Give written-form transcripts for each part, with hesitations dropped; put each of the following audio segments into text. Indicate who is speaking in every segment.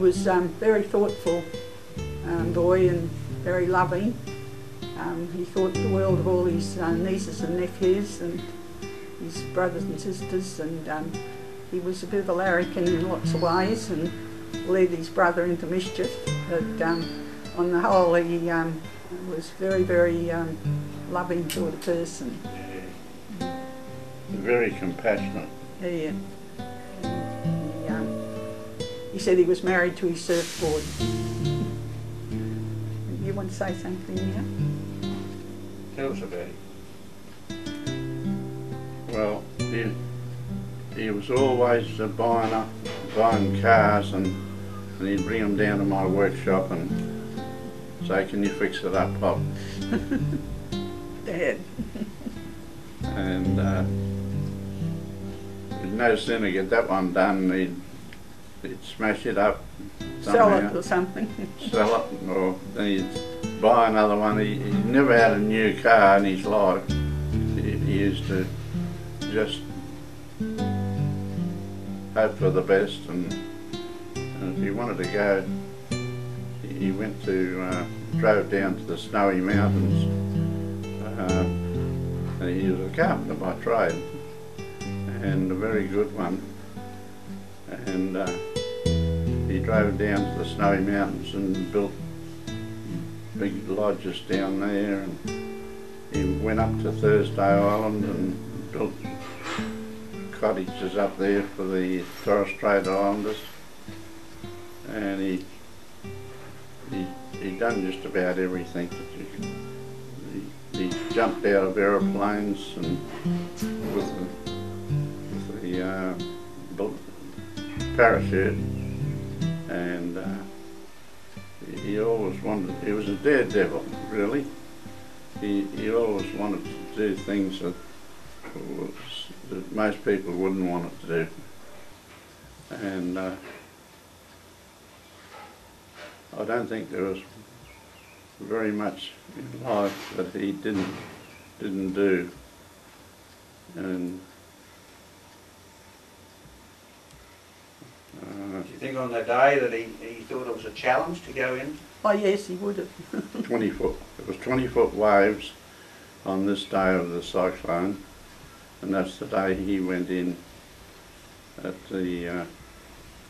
Speaker 1: was very thoughtful boy and very loving. He thought the world of all his nieces and nephews and his brothers and sisters, and he was a bit of a larrikin in lots of ways and led his brother into mischief, but on the whole he was very, very loving sort of person.
Speaker 2: Yeah. Very compassionate.
Speaker 1: Yeah. He said he was married to his surfboard. You want to say something now?
Speaker 2: Tell us about it. Well, he was always buying cars, and he'd bring them down to my workshop and say, "Can you fix it up, Pop?"
Speaker 1: Dad.
Speaker 2: And he'd no sooner get that one done, he'd smash it up somehow.
Speaker 1: Sell it or something.
Speaker 2: Sell it, or then he'd buy another one. He never had a new car in his life. He used to just hope for the best, and if he wanted to go, he went to, drove down to the snowy mountains. And he was a carpenter by trade, and a very good one. And he drove down to the snowy mountains and built big lodges down there, and he went up to Thursday Island and built cottages up there for the Torres Strait Islanders, and he done just about everything that you could. He jumped out of aeroplanes and with the parachute, and he always wanted. He was a daredevil, really. He always wanted to do things that most people wouldn't want it to do, and I don't think there was very much in life that he didn't do, and
Speaker 3: do you think on the day that he thought it was a challenge to go in?
Speaker 1: Oh yes, he would have.
Speaker 2: 20 foot. It was 20-foot waves on this day of the cyclone, and that's the day he went in at the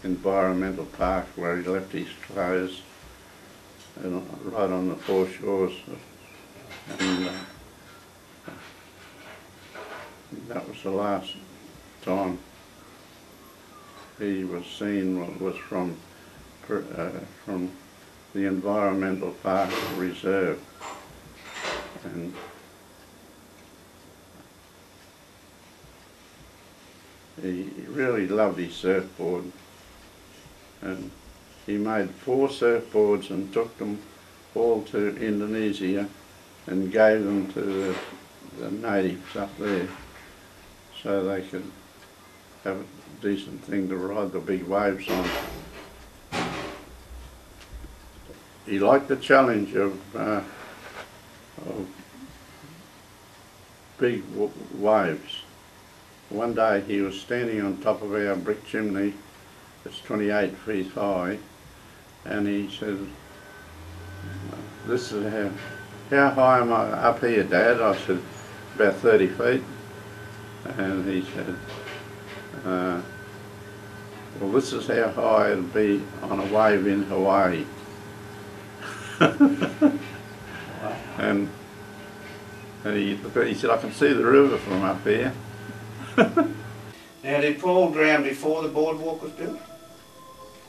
Speaker 2: environmental park where he left his clothes, and right on the foreshores, and that was the last time he was seen. Was from the environmental park reserve, and he really loved his surfboard, and he made 4 surfboards and took them all to Indonesia and gave them to the natives up there so they could have a decent thing to ride the big waves on. He liked the challenge of big waves. One day he was standing on top of our brick chimney, it's 28 feet high, and he said, "This is how high am I up here, Dad?" I said, "About 30 feet. And he said, "Well, this is how high it'll be on a wave in Hawaii." And he said, "I can see the river from up here."
Speaker 3: Now, did Paul drown before the boardwalk was built?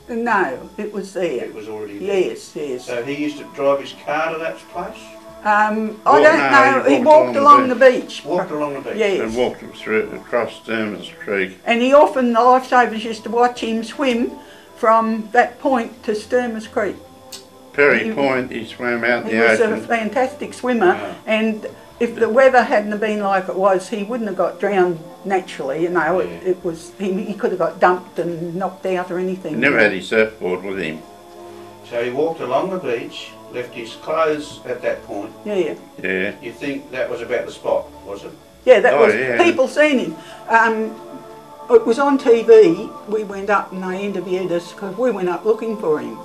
Speaker 1: No, it was there.
Speaker 3: It was already there?
Speaker 1: Yes, yes.
Speaker 3: So he used to drive his car to that place?
Speaker 1: I don't know, he walked along the beach.
Speaker 3: Walked along the beach?
Speaker 1: Yes.
Speaker 2: And walked across Sturmers Creek.
Speaker 1: And he often, the lifesavers used to watch him swim from that point to Sturmers Creek.
Speaker 2: Perry Point, he swam out in the ocean.
Speaker 1: He was a fantastic swimmer, and if the weather hadn't been like it was, he wouldn't have got drowned naturally. You know, it was he could have got dumped and knocked out or anything.
Speaker 2: He never had his surfboard with him.
Speaker 3: So he walked along the beach, left his clothes at that point.
Speaker 1: Yeah.
Speaker 2: Yeah.
Speaker 3: You think that was about the spot, was it?
Speaker 1: Yeah, that was.
Speaker 2: Yeah.
Speaker 1: People seen him. It was on TV. We went up and they interviewed us because we went up looking for him.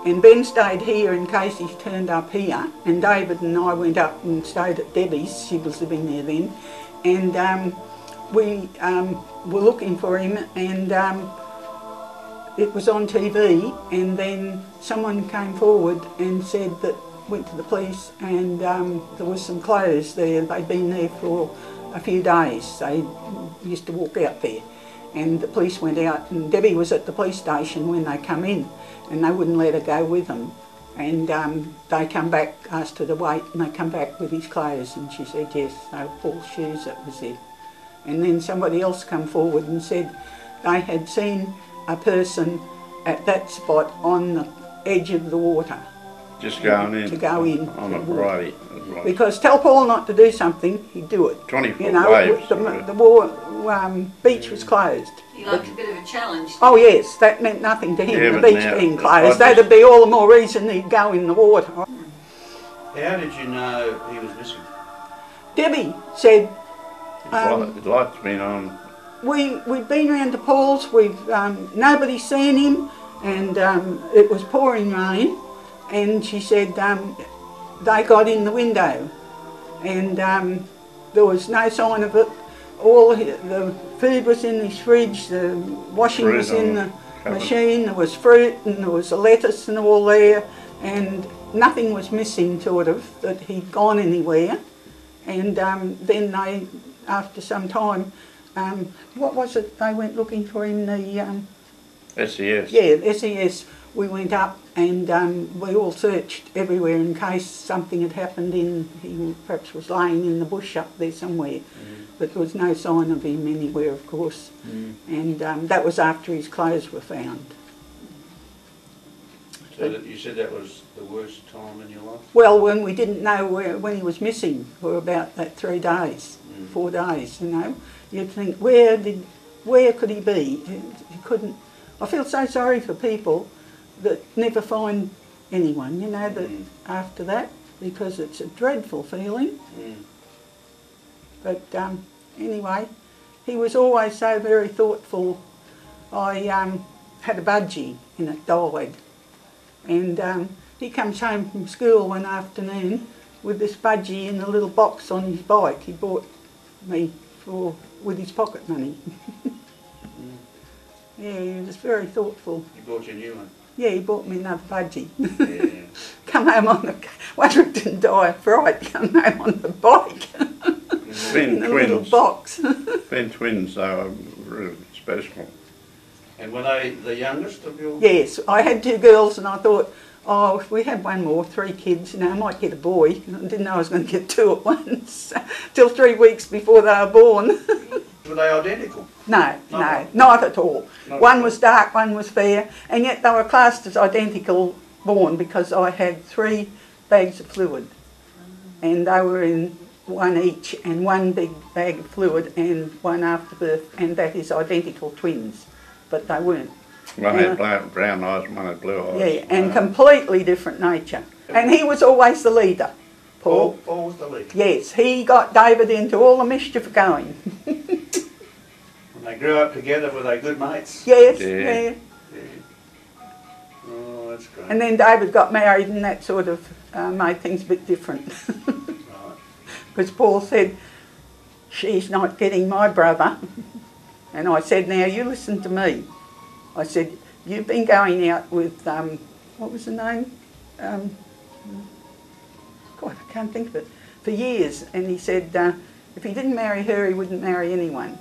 Speaker 1: And Ben stayed here in case he turned up here. And David and I went up and stayed at Debbie's. She was living there then. And we were looking for him, and it was on TV. And then someone came forward and said that, went to the police, and there was some clothes there. They'd been there for a few days. They used to walk out there. And the police went out, and Debbie was at the police station when they come in, and they wouldn't let her go with them. And they come back, asked her to wait, and they come back with his clothes, and she said yes, they were Paul's shoes, that was it. And then somebody else come forward and said they had seen a person at that spot on the edge of the water.
Speaker 2: Just going in?
Speaker 1: To go in.
Speaker 2: On a variety.
Speaker 1: Because tell Paul not to do something, he'd do it.
Speaker 2: 20-foot waves.
Speaker 1: The beach was closed.
Speaker 4: He liked a bit of a challenge.
Speaker 1: Oh yes, that meant nothing to him,
Speaker 2: Yeah,
Speaker 1: the
Speaker 2: but
Speaker 1: beach
Speaker 2: now,
Speaker 1: being closed. That'd be all the more reason he'd go in the water.
Speaker 3: How did you know he was missing?
Speaker 1: Debbie said,
Speaker 2: His light's been on.
Speaker 1: we'd been round to Paul's, nobody's seen him, and it was pouring rain, and she said they got in the window, and there was no sign of it. All the food was in his fridge, the washing
Speaker 2: Fruit
Speaker 1: was in the
Speaker 2: cupboard.
Speaker 1: machine, there was fruit and there was a lettuce and all there, and nothing was missing sort of that he'd gone anywhere. And then they, after some time, what was it, they went looking for him, the
Speaker 2: SES.
Speaker 1: yeah, SES. We went up and we all searched everywhere in case something had happened he perhaps was laying in the bush up there somewhere. But there was no sign of him anywhere, of course. And that was after his clothes were found.
Speaker 3: So that you said that was the worst time in your life?
Speaker 1: Well, when we didn't know when he was missing for about that 3 days, 4 days, you know. You'd think, where could he be? He couldn't. I feel so sorry for people that never find anyone, you know, that after that, because it's a dreadful feeling. But anyway, he was always so very thoughtful. I had a budgie and it died, and he comes home from school one afternoon with this budgie in a little box on his bike. He bought me with his pocket money. Yeah, he was very thoughtful.
Speaker 3: He bought you a new one?
Speaker 1: Yeah, he bought me another budgie.
Speaker 3: Yeah.
Speaker 1: Come home on the, wonder if it didn't die of fright, come home on the bike.
Speaker 2: Been
Speaker 1: in a little
Speaker 2: twins.
Speaker 1: box.
Speaker 2: Been twins, they were really special.
Speaker 3: And were they the youngest of your?
Speaker 1: Yes, I had 2 girls and I thought, oh, if we had one more, 3 kids, you know, I might get a boy. I didn't know I was going to get 2 at once, till 3 weeks before they were born.
Speaker 3: Were they identical?
Speaker 1: No, not at all.
Speaker 3: Not
Speaker 1: One
Speaker 3: at all.
Speaker 1: was dark, one was fair, and yet they were classed as identical born because I had 3 bags of fluid, and they were in one each, and one big bag of fluid and one after birth, and that is identical twins, but they weren't.
Speaker 2: One had brown eyes and one had blue eyes.
Speaker 1: Yeah, and completely different nature. And he was always the leader, Paul.
Speaker 3: Paul was the leader.
Speaker 1: Yes, he got David into all the mischief going.
Speaker 3: When they grew up together, were they good mates?
Speaker 1: Yes,
Speaker 2: Yeah.
Speaker 1: yeah.
Speaker 3: Oh, that's great.
Speaker 1: And then David got married and that sort of made things a bit different.
Speaker 3: Right.
Speaker 1: Because Paul said, she's not getting my brother. And I said, now you listen to me. I said, you've been going out with, what was the name? God, I can't think of it. For years. And he said, if he didn't marry her, he wouldn't marry anyone.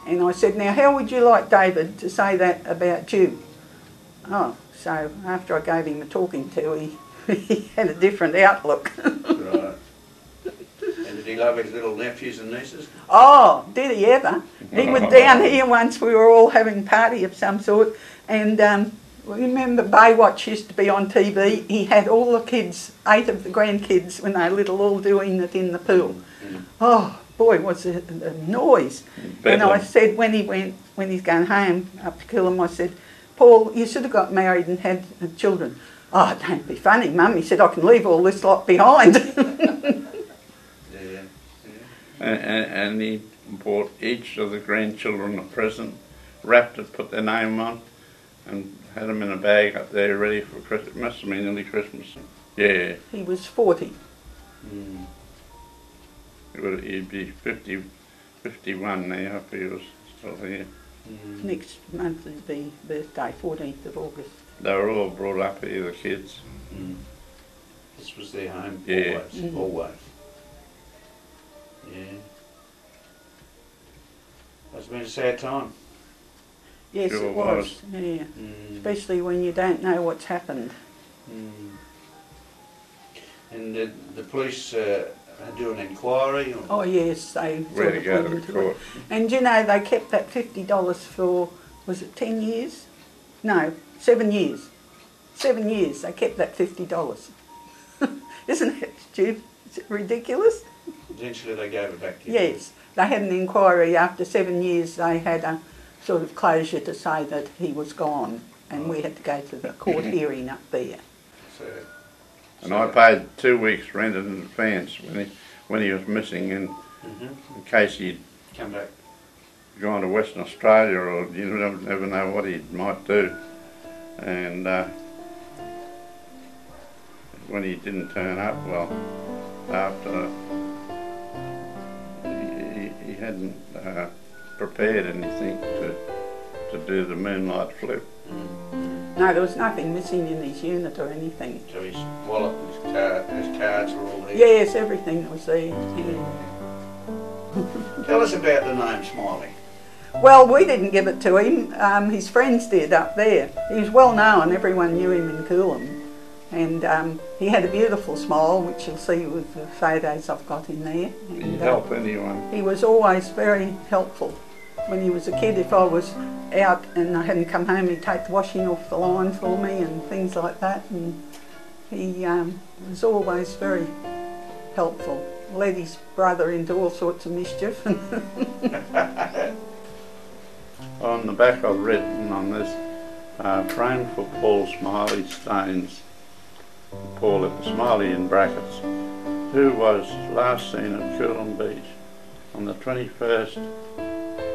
Speaker 1: And I said, now how would you like David to say that about you? Oh, so after I gave him a talking to, he had a different outlook.
Speaker 3: Right. And did he love his little nephews and nieces?
Speaker 1: Oh, did he ever? He was down here once, we were all having a party of some sort, and remember Baywatch used to be on TV? He had all the kids, 8 of the grandkids when they were little, all doing it in the pool. Oh, boy, was it a noise. And I said when he's going home up to Coolum, I said, Paul, you should have got married and had children. Oh, don't be funny, Mum. He said, I can leave all this lot behind.
Speaker 3: Yeah.
Speaker 2: And bought each of the grandchildren a present, wrapped it, put their name on, and had them in a bag up there ready for Christmas. It must have been nearly Christmas. Yeah.
Speaker 1: He was 40.
Speaker 2: He'd be 51 now if he was still here.
Speaker 1: Next month would be birthday, 14th of August.
Speaker 2: They were all brought up here, the kids.
Speaker 3: This was their home,
Speaker 2: Yeah.
Speaker 3: always. Yeah. It's been a sad time.
Speaker 1: Yes,
Speaker 2: Sure
Speaker 1: it was.
Speaker 2: was.
Speaker 1: Yeah. Especially when you don't know what's happened.
Speaker 3: And the police do an inquiry? Or?
Speaker 1: Oh yes, they
Speaker 2: Where to go to the court.
Speaker 1: And you know, they kept that $50 for, was it 10 years? No, 7 years. 7 years they kept that $50. Isn't it stupid? Is it ridiculous?
Speaker 3: Eventually they gave it back to you?
Speaker 1: Yes, they had an inquiry after 7 years. They had a sort of closure to say that he was gone, and we had to go to the court hearing up there.
Speaker 2: And I paid 2 weeks rent in advance when he was missing, and in case he'd
Speaker 3: come back,
Speaker 2: gone to Western Australia, or you never know what he might do. And when he didn't turn up, well, after he hadn't prepared anything to do the moonlight flip.
Speaker 1: No, there was nothing missing in his unit or anything.
Speaker 3: So his wallet and his cards were all there?
Speaker 1: Yes, everything was there. Yeah.
Speaker 3: Tell us about the name Smiley.
Speaker 1: Well, we didn't give it to him. His friends did up there. He was well known. Everyone knew him in Coolum. And he had a beautiful smile, which you'll see with the photos I've got in there. And,
Speaker 2: He'd help anyone.
Speaker 1: He was always very helpful. When he was a kid, if I was out and I hadn't come home, he'd take the washing off the line for me and things like that. And he was always very helpful. Led his brother into all sorts of mischief.
Speaker 2: On the back I've written on this, praying for Paul Smiley Stones, Paul Smiley in brackets, who was last seen at Coolum Beach on the 21st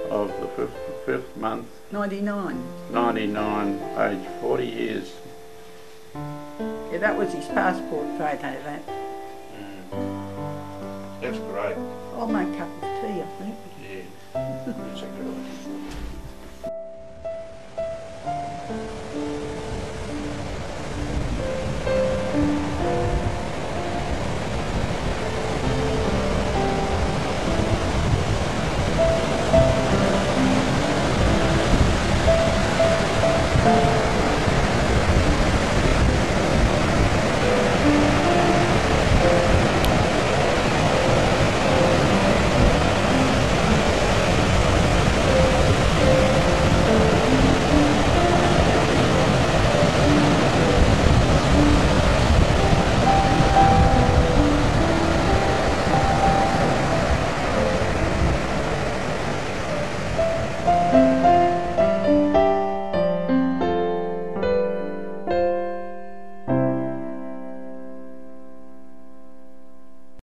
Speaker 2: of the 5th month,
Speaker 1: 99.
Speaker 2: 99, age 40 years.
Speaker 1: Yeah, that was his passport photo, that.
Speaker 3: That's great.
Speaker 1: I'll make a cup of tea, I think.
Speaker 3: Yeah, that's a good idea.